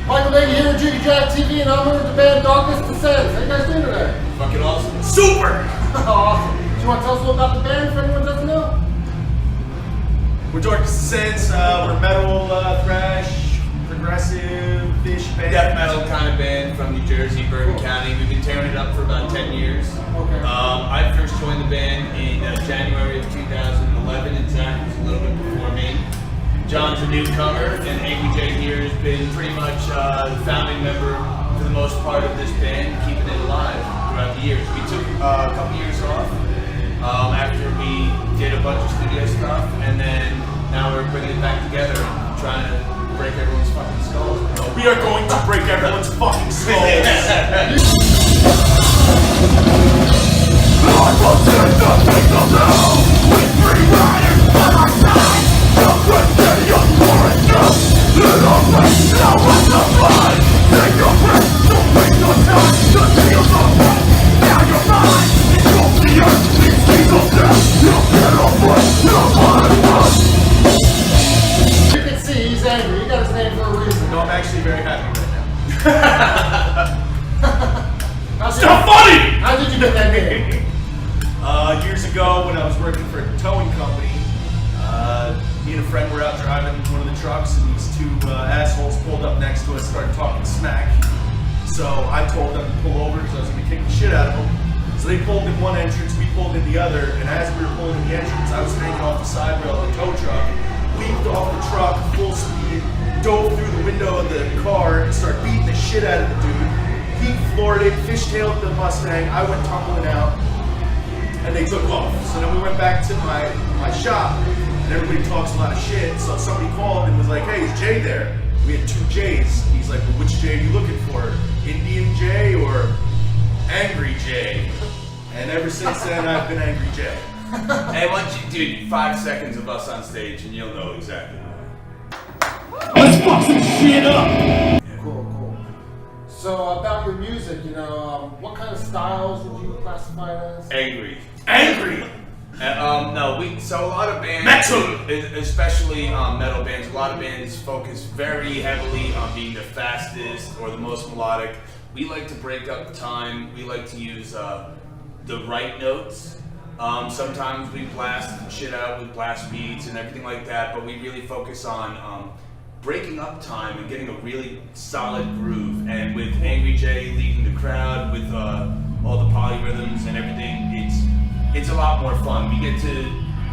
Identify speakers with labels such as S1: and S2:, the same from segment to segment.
S1: Michael Nagy here with Jiggy Jag TV, and I'm here with the band Qxts. How you guys doing today?
S2: Fucking awesome. Super!
S1: Awesome. Do you want to tell us a little about the band if anyone doesn't know?
S3: We're Qxts. We're metal, thrash, progressive-ish band.
S2: Death metal kind of band from New Jersey, Bergen County. We've been tearing it up for about 10 years.
S1: Okay.
S2: I first joined the band in January of 2011, and Zach was a little bit before me. John's a newcomer, and Angry J here has been pretty much the founding member for the most part of this band, keeping it alive throughout the years. We took a couple years off after we did a bunch of studio stuff, and then now we're bringing it back together and trying to break everyone's fucking skulls.
S3: We are going to break everyone's fucking skulls.
S1: You can see he's angry. He got his name for a reason.
S3: No, I'm actually very happy right now.
S1: Still
S3: funny!
S1: How did you get that name?
S3: Years ago, when I was working for a towing company, me and a friend were out driving one of the trucks, and these two assholes pulled up next to us, started talking smack. So I told them to pull over because I was going to kick the shit out of them. So they pulled in one entrance, we pulled in the other, and as we were pulling in the entrance, I was hanging off the side rail of the tow truck, leaped off the truck full speed, dove through the window of the car, and started beating the shit out of the dude. He floored it, fishtailed the Mustang, I went tumbling out, and they took off. So then we went back to my shop, and everybody talks a lot of shit, so somebody called and was like, hey, is Jay there? We had two J's. He's like, well, which Jay are you looking for? Indian Jay or Angry Jay? And ever since then, I've been Angry Jay.
S2: Hey, why don't you do 5 seconds of us on stage and you'll know exactly.
S3: Let's fuck some shit up!
S1: Cool. So about your music, what kind of styles would you classify it as?
S2: Angry.
S3: Angry!
S2: So a lot of bands,
S3: Metal!
S2: especially metal bands, a lot of bands focus very heavily on being the fastest or the most melodic. We like to break up time. We like to use the right notes. Sometimes we blast shit out with blast beats and everything like that, but we really focus on breaking up time and getting a really solid groove. And with Angry J leading the crowd with all the polyrhythms and everything, it's a lot more fun. We get to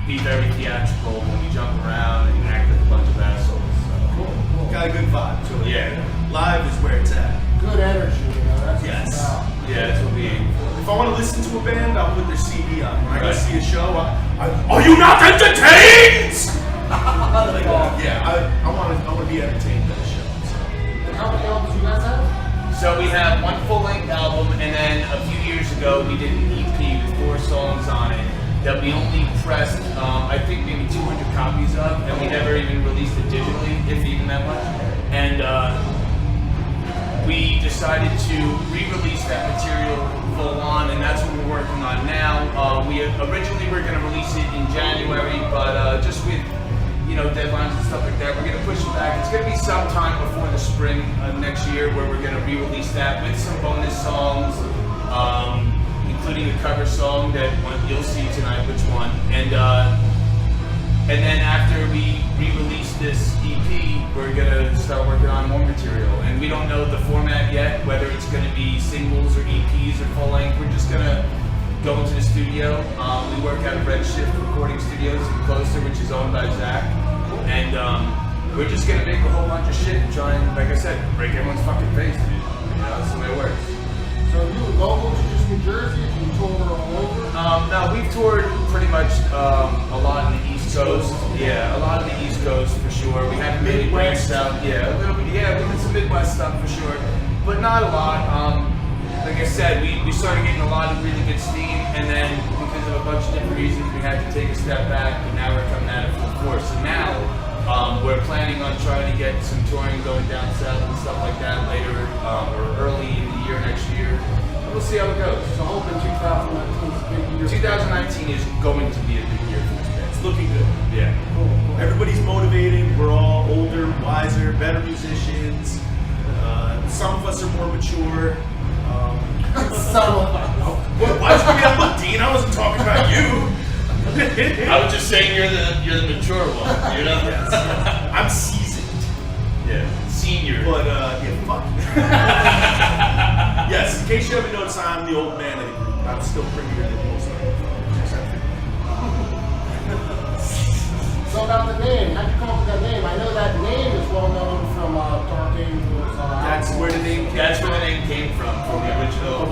S2: be very theatrical when we jump around and act like a bunch of assholes. So.
S1: Cool.
S3: Got a good vibe to it.
S2: Yeah.
S3: Live is where it's at.
S1: Good energy, that's
S3: Yes.
S1: what it's about.
S2: Yeah, that's what we aim for.
S3: If I want to listen to a band, I'll put their CD on. When I go see a show, are you not entertained? I want to be entertained at a show. So.
S1: And how many albums do you guys have?
S2: So we have one full-length album, and then a few years ago we did an EP with 4 songs on it that we only pressed, I think maybe 200 copies of, and we never even released it digitally, if even that much. And we decided to re-release that material full on, and that's what we're working on now. We originally were going to release it in January, but just with deadlines and stuff like that, we're going to push it back. It's going to be sometime before the spring of next year where we're going to re-release that with some bonus songs, including a cover song that you'll see tonight, which one. And then after we re-release this EP, we're going to start working on more material. And we don't know the format yet, whether it's going to be singles or EPs or full length. We're just going to go into the studio. We work out of Redshift Recording Studios in Closer, which is owned by Zach. And we're just going to make a whole bunch of shit and try and, like I said, break everyone's fucking face, dude. That's the way it works.
S1: So are you local to just New Jersey? Do you tour all over?
S2: No, we've toured pretty much a lot in the East Coast. Yeah, a lot of the East Coast for sure. We haven't made it down south. Yeah, a little bit. Yeah, we did some Midwest stuff for sure, but not a lot. Like I said, we started getting a lot of really good steam, and then because of a bunch of different reasons, we had to take a step back, and now we're coming at it full force. So now we're planning on trying to get some touring going down south and stuff like that later or early in the year next year. We'll see how it goes.
S1: So hoping 2019 is a big year.
S2: 2019 is going to be a big year for this band.
S3: It's looking good.
S2: Yeah.
S1: Cool.
S3: Everybody's motivated. We're all older, wiser, better musicians. more mature.
S1: Why'd
S3: you give me that look, Dean? I wasn't talking about you.
S2: I was just saying you're the mature one, you know?
S3: Yes. I'm seasoned.
S2: Yeah, senior.
S3: But yeah, fuck. Yes, in case you haven't noticed, I'm the old man of the group. I'm still prettier than most of them.
S1: So about the name, how'd you come up with that name? I know that name is well known from Dark Angels.
S3: That's where the name came
S2: That's where the name came from the original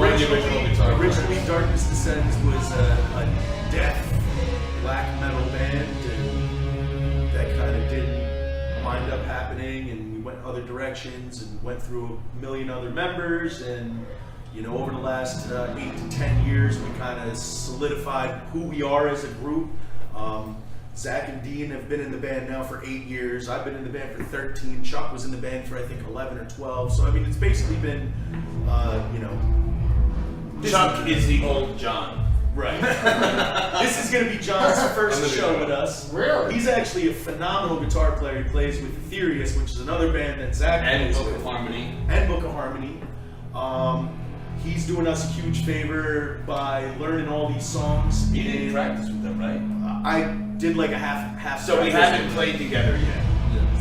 S2: guitar.
S3: Originally, Darkness Descends was a death black metal band that kind of didn't wind up happening, and we went other directions and went through a million other members, and you know, over the last 8 to 10 years, we kind of solidified who we are as a group. Zach and Dean have been in the band now for 8 years. I've been in the band for 13. Chuck was in the band for I think 11 or 12. So I mean, it's basically been, you know.
S2: Chuck is the old John.
S3: Right. This is going to be John's first show with us.
S1: Really?
S3: He's actually a phenomenal guitar player. He plays with Ethereus, which is another band that Zach
S2: And
S3: plays
S2: Book
S3: with.
S2: of Harmony.
S3: And Book of Harmony. He's doing us a huge favor by learning all these songs.
S2: You didn't practice with them, right?
S3: I did like a half.
S2: So we haven't played together yet.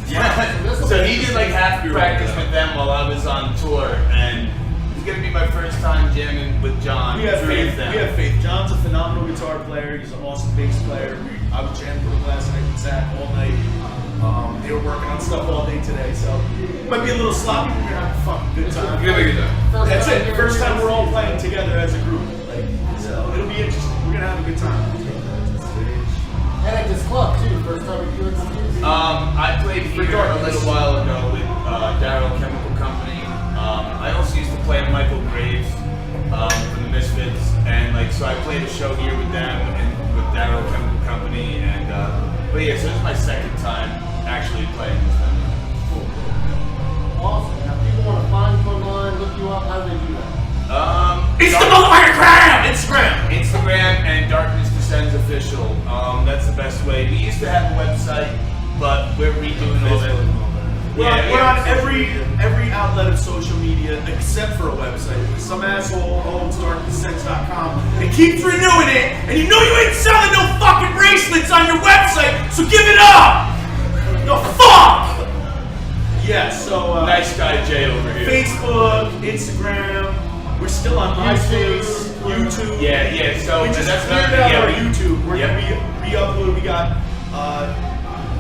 S1: Yeah.
S2: So he did like half practice with them while I was on tour, and it's gonna be my first time jamming with John.
S3: We have faith.
S2: Them.
S3: We have faith. John's a phenomenal guitar player. He's an awesome bass player. I was jamming with him last night with Zach all night. They were working on stuff all day today, so it might be a little sloppy. We're gonna have a fucking good time.
S2: You're gonna be good time.
S3: That's it. First time we're all playing together as a group. Like, so it'll be interesting. We're gonna have a good time.
S1: And at this club too, first time you doing some music.
S2: I played here a little while ago with Darryl Chemical Company. I also used to play with Michael Graves from the Misfits, and like so I played a show here with them and with Darryl Chemical Company, and but yeah, so this is my second time actually playing with them.
S1: Cool. Awesome. Now people want to find you online, look you up, how do they do that?
S2: Instagram and Darkness Descends Official. That's the best way. We used to have a website, but we're redoing all that.
S3: We're on every outlet of social media except for a website. Some asshole owns darknesssense.com and keeps renewing it, and you know you ain't selling no fucking bracelets on your website, so give it up! The fuck! Yeah, so
S2: Nice guy Jay over here.
S3: Facebook, Instagram, we're still on MySpace, YouTube.
S2: Yeah. So
S3: We just
S2: that's
S3: cleared
S2: another
S3: out
S2: thing.
S3: our YouTube. We're gonna re-upload. We got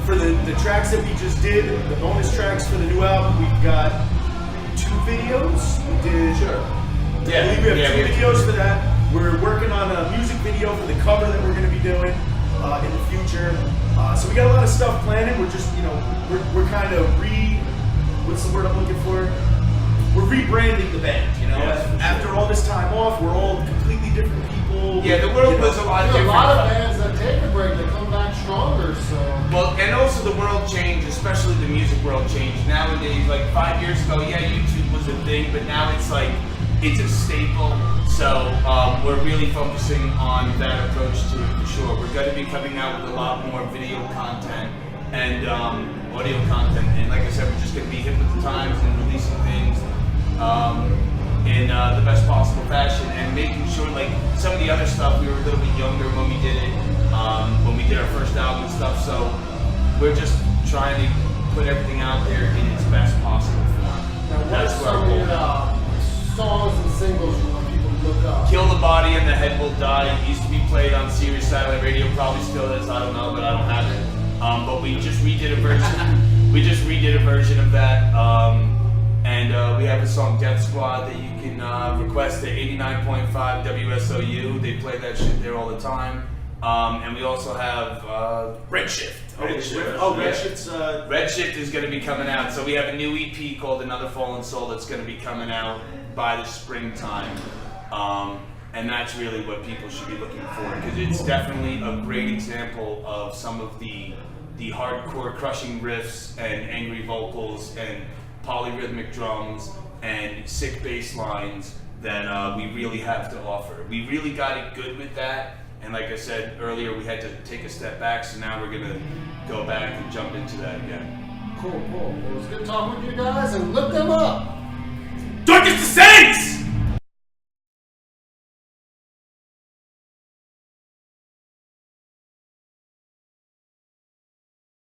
S3: for the tracks that we just did, the bonus tracks for the new album. We've got 2 videos. We did. Sure. I believe we have 2 videos for that. We're working on a music video for the cover that we're gonna be doing in the future. So we got a lot of stuff planning. We're just, you know, we're kind of what's the word I'm looking for? We're rebranding the band, you know.
S2: Yes,
S3: After all this time off, we're all completely different people.
S2: Yeah, the world was a lot
S1: There's a
S2: different.
S1: lot of bands that take a break that come back stronger, so.
S2: Well, and also the world changed, especially the music world changed. Nowadays, like 5 years ago, yeah, YouTube was a thing, but now it's like, it's a staple. So we're really focusing on that approach to it for sure. We're going to be coming out with a lot more video content and audio content. And like I said, we're just going to be hip with the times and releasing things in the best possible fashion, and making sure, like some of the other stuff, we were a little bit younger when we did it, when we did our first album and stuff, so we're just trying to put everything out there in its best possible form.
S1: Now, what
S2: That's
S1: are
S2: what
S1: some
S2: our
S1: of
S2: goal
S1: your
S2: is.
S1: songs and singles you want people to look up?
S2: Kill the Body and the Head Will Die. It used to be played on Sirius Satellite Radio, probably still is, I don't know, but I don't have it. But we just redid a version. We just redid a version of that. And we have a song Death Squad that you can request at 89.5 WSOU. They play that shit there all the time. And we also have
S3: Redshift.
S2: Redshift.
S3: Redshift's
S2: Redshift is going to be coming out. So we have a new EP called Another Fallen Soul that's going to be coming out by the springtime. And that's really what people should be looking for, because it's definitely a great example of some of the hardcore crushing riffs and angry vocals and polyrhythmic drums and sick bass lines that we really have to offer. We really got it good with that, and like I said earlier, we had to take a step back, so now we're gonna go back and jump into that again.
S1: Cool. Well, it was good talking with you guys, and look them up.
S3: Darkest
S2: Saints!